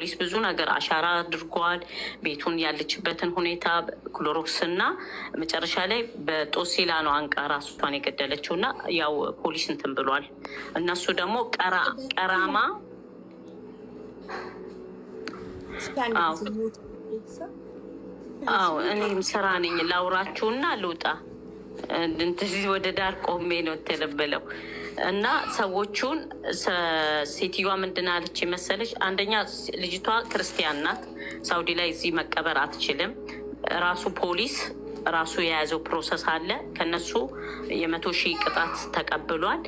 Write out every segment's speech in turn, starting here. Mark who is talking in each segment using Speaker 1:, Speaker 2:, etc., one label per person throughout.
Speaker 1: ፖሊስ ብዙ ነገር አሻራ አድርጓል። ቤቱን ያለችበትን ሁኔታ ክሎሮክስ እና መጨረሻ ላይ በጦሲላ ነው አንቃ ራሷን የገደለችው እና ያው ፖሊስ እንትን ብሏል። እነሱ ደግሞ ቀራማ አዎ እኔም ስራ ነኝ ላውራችሁና ልውጣ እንደዚህ ወደ ዳር ቆሜ ነው ተለበለው እና ሰዎቹን ሴትዮዋ ምንድን አለች መሰለች? አንደኛ ልጅቷ ክርስቲያን ናት። ሳውዲ ላይ እዚህ መቀበር አትችልም። ራሱ ፖሊስ ራሱ የያዘው ፕሮሰስ አለ። ከነሱ 100,000 ቅጣት ተቀብሏል።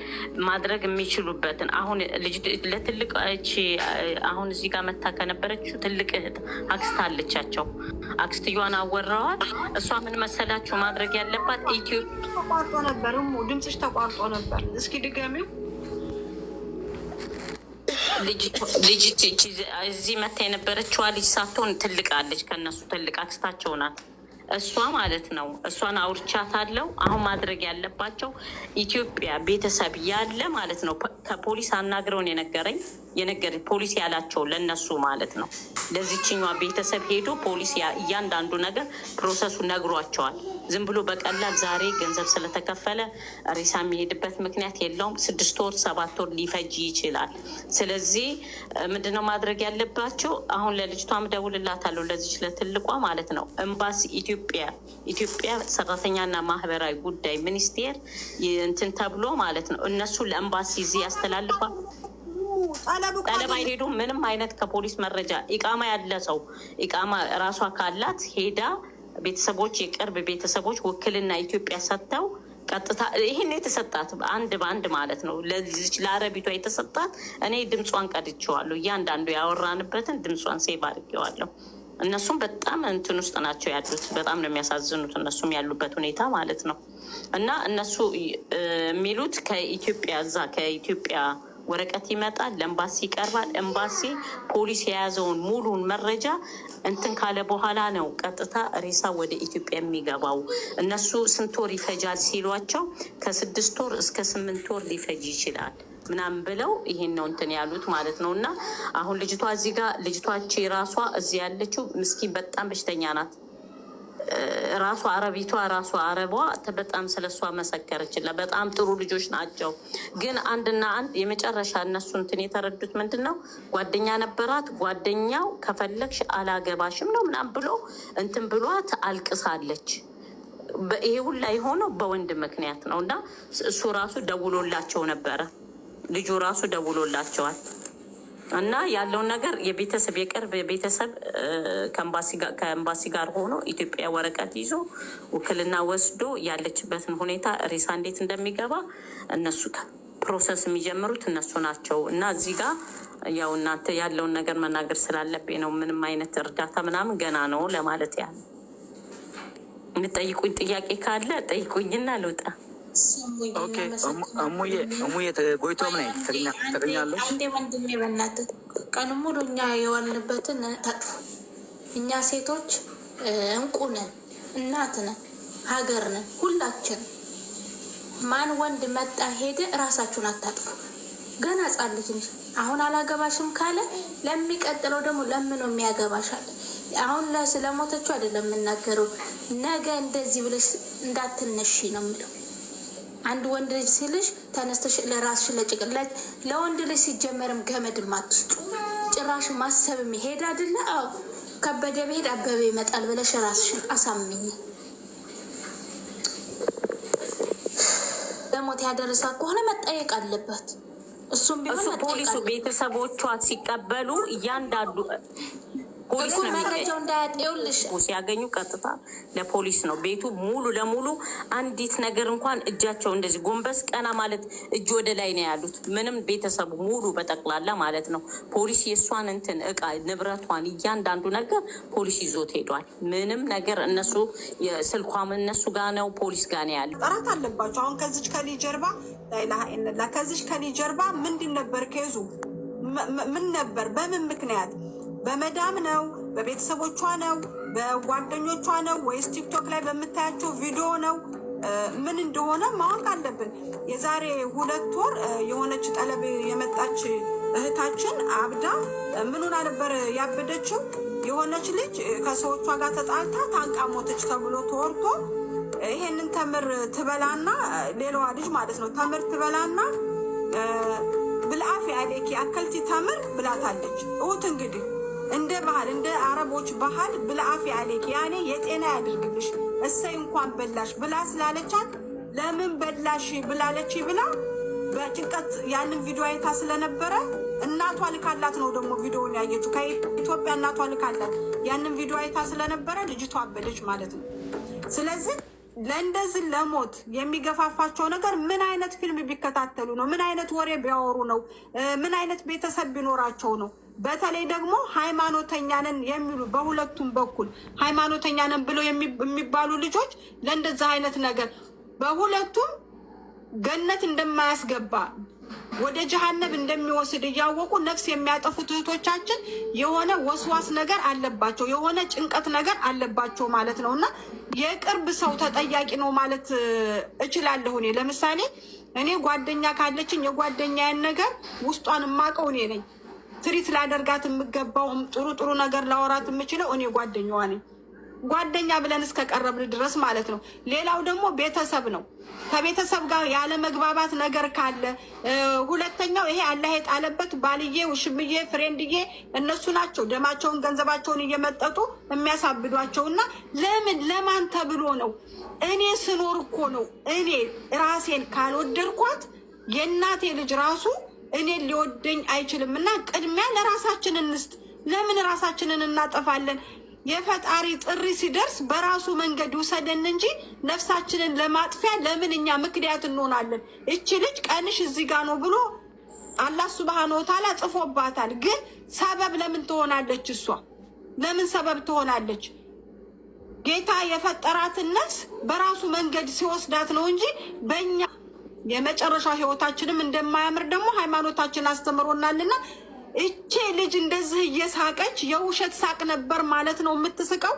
Speaker 1: ማድረግ የሚችሉበትን አሁን ለትልቅ አሁን እዚህ ጋር መታ ከነበረችው ትልቅ እህት አክስት አለቻቸው። አክስትየዋን አወራዋል። እሷ ምን መሰላችሁ ማድረግ ያለባት
Speaker 2: ተቋርጦ ነበር። ድምፅሽ ተቋርጦ ነበር። እስኪ ድገሚው።
Speaker 1: ልጅ እዚህ መታ የነበረችዋ ልጅ ሳትሆን ትልቅ አለች። ከነሱ ትልቅ አክስታቸው ናት እሷ ማለት ነው። እሷን አውርቻታለሁ። አሁን ማድረግ ያለባቸው ኢትዮጵያ ቤተሰብ ያለ ማለት ነው። ከፖሊስ አናግረውን የነገረኝ ፖሊስ ያላቸው ለነሱ ማለት ነው። ለዚችኛዋ ቤተሰብ ሄዶ ፖሊስ እያንዳንዱ ነገር ፕሮሰሱ ነግሯቸዋል። ዝም ብሎ በቀላል ዛሬ ገንዘብ ስለተከፈለ ሬሳ የሚሄድበት ምክንያት የለውም። 6 ወር 7 ወር ሊፈጅ ይችላል። ስለዚህ ምንድነው ማድረግ ያለባቸው? አሁን ለልጅቷም ደውልላታለሁ፣ ለዚች ለትልቋ ማለት ነው። ኤምባሲ ኢትዮጵያ ሰራተኛና ማህበራዊ ጉዳይ ሚኒስቴር እንትን ተብሎ ማለት ነው። እነሱ ለኤምባሲ እዚህ ያስተላልፋል። ጠለባ ሄዱ። ምንም አይነት ከፖሊስ መረጃ ኢቃማ ያለ ሰው ኢቃማ ራሷ ካላት ሄዳ ቤተሰቦች የቅርብ ቤተሰቦች ውክልና ኢትዮጵያ ሰጥተው ቀጥታ ይህን የተሰጣት በአንድ ማለት ነው። ለዚች ለአረቢቷ የተሰጣት እኔ ድምጿን ቀድቼዋለሁ። እያንዳንዱ ያወራንበትን ድምጿን ሴቭ አድርጌዋለሁ። እነሱም በጣም እንትን ውስጥ ናቸው ያሉት። በጣም ነው የሚያሳዝኑት እነሱም ያሉበት ሁኔታ ማለት ነው። እና እነሱ የሚሉት ከኢትዮጵያ ወረቀት ይመጣል፣ ለኤምባሲ ይቀርባል። ኤምባሲ ፖሊስ የያዘውን ሙሉን መረጃ እንትን ካለ በኋላ ነው ቀጥታ ሬሳ ወደ ኢትዮጵያ የሚገባው። እነሱ ስንት ወር ይፈጃል ሲሏቸው ከ6 ወር እስከ 8 ወር ሊፈጅ ይችላል ምናምን ብለው ይሄን ነው እንትን ያሉት ማለት ነው። እና አሁን ልጅቷ እዚህ ጋር ልጅቷች ራሷ እዚህ ያለችው ምስኪን በጣም በሽተኛ ናት። ራሷ አረቧ በጣም ስለሷ መሰከረችላት። በጣም ጥሩ ልጆች ናቸው። ግን አንድና አንድ የመጨረሻ እነሱ እንትን የተረዱት ምንድን ነው? ጓደኛ ነበራት። ጓደኛው ከፈለግሽ አላገባሽም ነው ምናምን ብሎ እንትን ብሏት አልቅሳለች። ይሄ ሁላ የሆነው በወንድ ምክንያት ነው። እና እሱ ራሱ ደውሎላቸው ነበረ። ልጁ ራሱ ደውሎላቸዋል። እና ያለውን ነገር የቤተሰብ የቅርብ ቤተሰብ ከኤምባሲ ጋር ሆኖ ኢትዮጵያ ወረቀት ይዞ ውክልና ወስዶ ያለችበትን ሁኔታ ሬሳ እንዴት እንደሚገባ እነሱ ፕሮሰስ የሚጀምሩት እነሱ ናቸው። እና እዚህ ጋር ያው እናንተ ያለውን ነገር መናገር ስላለብኝ ነው። ምንም አይነት እርዳታ ምናምን ገና ነው ለማለት ያህል። የምጠይቁኝ ጥያቄ ካለ ጠይቁኝና ልውጣ።
Speaker 3: እሙዬ ጎይቶም ነኝ ትገኛለች።
Speaker 4: አንዴ ወንድሜ በእናትህ ቀኑ ሙሉ እኛ የዋልንበትን ታጥፉ። እኛ ሴቶች እንቁ ነን፣ እናት ነን፣ ሀገር ነን ሁላችን። ማን ወንድ መጣ ሄደ እራሳችሁን አታጥፉ። ገና ሕፃን ልጅ ነሽ። አሁን አላገባሽም ካለ ለሚቀጥለው ደግሞ ለምኖ የሚያገባሻል። አሁን ስለሞተችው አይደለም የምናገረው። ነገ እንደዚህ ብለሽ እንዳትነሺ ነው የምለው። አንድ ወንድ ልጅ ሲልሽ ተነስተሽ ለራስሽ ለጭቅላት ለወንድ ልጅ ሲጀመርም ገመድም አትስጡ። ጭራሽ ማሰብም ይሄድ አይደለ? አዎ ከበደ ብሄድ አበበ ይመጣል ብለሽ ራስሽን አሳምኝ። ለሞት ያደረሳ ከሆነ መጠየቅ አለበት። እሱም ቢሆን
Speaker 1: ፖሊሱ ቤተሰቦቿ ሲቀበሉ እያንዳንዱ ፖሊስ ነው
Speaker 4: መረጃው እንዳያጤውልሽ
Speaker 1: ሲያገኙ ቀጥታ ለፖሊስ ነው ቤቱ ሙሉ ለሙሉ። አንዲት ነገር እንኳን እጃቸው እንደዚህ ጎንበስ ቀና ማለት እጅ ወደ ላይ ነው ያሉት። ምንም ቤተሰቡ ሙሉ በጠቅላላ ማለት ነው። ፖሊስ የእሷን እንትን እቃ ንብረቷን እያንዳንዱ ነገር ፖሊስ ይዞት ሄዷል። ምንም ነገር እነሱ ስልኳም እነሱ ጋር ነው፣ ፖሊስ ጋር ነው ያለው።
Speaker 2: ጥራት አለባቸው። አሁን ከዚች ከልጅ ጀርባ ከዚች ከልጅ ጀርባ ምንድን ነበር ከይዙ ምን ነበር? በምን ምክንያት? በመዳም ነው? በቤተሰቦቿ ነው? በጓደኞቿ ነው? ወይስ ቲክቶክ ላይ በምታያቸው ቪዲዮ ነው? ምን እንደሆነ ማወቅ አለብን። የዛሬ 2 ወር የሆነች ጠለብ የመጣች እህታችን አብዳ ምኑና ነበር ያበደችው? የሆነች ልጅ ከሰዎቿ ጋር ተጣልታ ታንቃ ሞተች ተብሎ ተወርቶ ይሄንን ተምር ትበላና ሌላዋ ልጅ ማለት ነው ተምር ትበላና ብልአፊ አሌኪ አከልቲ ተምር ብላታለች። እውት እንግዲህ እንደ ባህል እንደ አረቦች ባህል ብልአፊ አሌኪ ያኔ የጤና ያድርግልሽ እሰይ እንኳን በላሽ ብላ ስላለቻት ለምን በላሽ ብላለች ብላ በጭንቀት ያንን ቪዲዮ አይታ ስለነበረ እናቷ ልካላት ነው ደግሞ ቪዲዮውን ያየችው ከኢትዮጵያ እናቷ ልካላት ያንን ቪዲዮ አይታ ስለነበረ ልጅቷ አበደች ማለት ነው። ስለዚህ ለእንደዚህ ለሞት የሚገፋፋቸው ነገር ምን አይነት ፊልም ቢከታተሉ ነው? ምን አይነት ወሬ ቢያወሩ ነው? ምን አይነት ቤተሰብ ቢኖራቸው ነው? በተለይ ደግሞ ሃይማኖተኛ ነን የሚሉ በሁለቱም በኩል ሃይማኖተኛ ነን ብለው የሚባሉ ልጆች ለእንደዚህ አይነት ነገር በሁለቱም ገነት እንደማያስገባ ወደ ጀሃነም እንደሚወስድ እያወቁ ነፍስ የሚያጠፉት እህቶቻችን የሆነ ወስዋስ ነገር አለባቸው፣ የሆነ ጭንቀት ነገር አለባቸው ማለት ነው። እና የቅርብ ሰው ተጠያቂ ነው ማለት እችላለሁ። እኔ ለምሳሌ እኔ ጓደኛ ካለችኝ የጓደኛዬን ነገር ውስጧን የማውቀው እኔ ነኝ። ትሪት ላደርጋት የምገባው ጥሩ ጥሩ ነገር ላወራት የምችለው እኔ ጓደኛዋ ነኝ። ጓደኛ ብለን እስከቀረብን ድረስ ማለት ነው። ሌላው ደግሞ ቤተሰብ ነው። ከቤተሰብ ጋር ያለ መግባባት ነገር ካለ ሁለተኛው ይሄ አላህ የጣለበት ባልዬ፣ ውሽምዬ፣ ፍሬንድዬ እነሱ ናቸው ደማቸውን ገንዘባቸውን እየመጠጡ የሚያሳብዷቸው። እና ለምን ለማን ተብሎ ነው? እኔ ስኖር እኮ ነው። እኔ ራሴን ካልወደድኳት የእናቴ ልጅ ራሱ እኔን ሊወደኝ አይችልም። እና ቅድሚያ ለራሳችን እንስጥ። ለምን ራሳችንን እናጠፋለን? የፈጣሪ ጥሪ ሲደርስ በራሱ መንገድ ውሰደን እንጂ ነፍሳችንን ለማጥፊያ ለምን እኛ ምክንያት እንሆናለን? እቺ ልጅ ቀንሽ እዚህ ጋር ነው ብሎ አላህ ሱብሃነሁ ወተዓላ ጽፎባታል። ግን ሰበብ ለምን ትሆናለች? እሷ ለምን ሰበብ ትሆናለች? ጌታ የፈጠራትን ነፍስ በራሱ መንገድ ሲወስዳት ነው እንጂ በእኛ የመጨረሻ ህይወታችንም እንደማያምር ደግሞ ሃይማኖታችን አስተምሮናልና እቺ ልጅ እንደዚህ እየሳቀች የውሸት ሳቅ ነበር ማለት ነው የምትስቀው።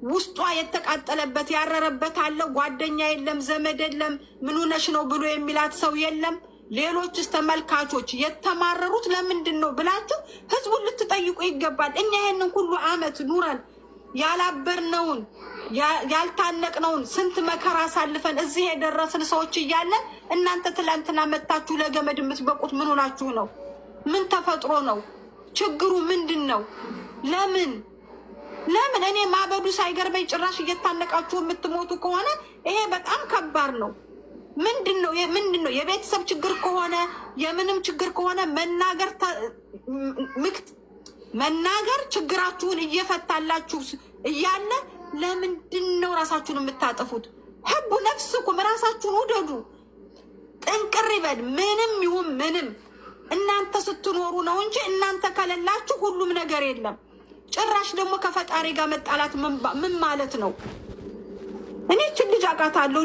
Speaker 2: ውስጧ የተቃጠለበት ያረረበት አለ። ጓደኛ የለም፣ ዘመድ የለም፣ ምን ሆነሽ ነው ብሎ የሚላት ሰው የለም። ሌሎችስ ተመልካቾች የተማረሩት ለምንድን ነው ብላችሁ ህዝቡን ልትጠይቁ ይገባል። እኛ ይሄንን ሁሉ አመት ኑረን ያላበርነውን ያልታነቅነውን ስንት መከራ አሳልፈን እዚህ የደረስን ሰዎች እያለን እናንተ ትላንትና መታችሁ ለገመድ የምትበቁት ምን ሆናችሁ ነው? ምን ተፈጥሮ ነው? ችግሩ ምንድን ነው? ለምን እኔ ማበዱ ሳይገርመኝ ጭራሽ እየታነቃችሁ የምትሞቱ ከሆነ ይሄ በጣም ከባድ ነው። ምንድን ነው የቤተሰብ ችግር ከሆነ የምንም ችግር ከሆነ መናገር ችግራችሁን እየፈታላችሁ እያለ ለምንድን ነው ራሳችሁን የምታጠፉት? ህቡ ነፍስኩም ራሳችሁን ውደዱ። ጥንቅር ይበል ምንም ይሁን ምንም እናንተ ስትኖሩ ነው እንጂ እናንተ ከሌላችሁ ሁሉም ነገር የለም። ጭራሽ ደግሞ ከፈጣሪ ጋር መጣላት ምን ማለት ነው? እኔ ልጅ አውቃታለሁ።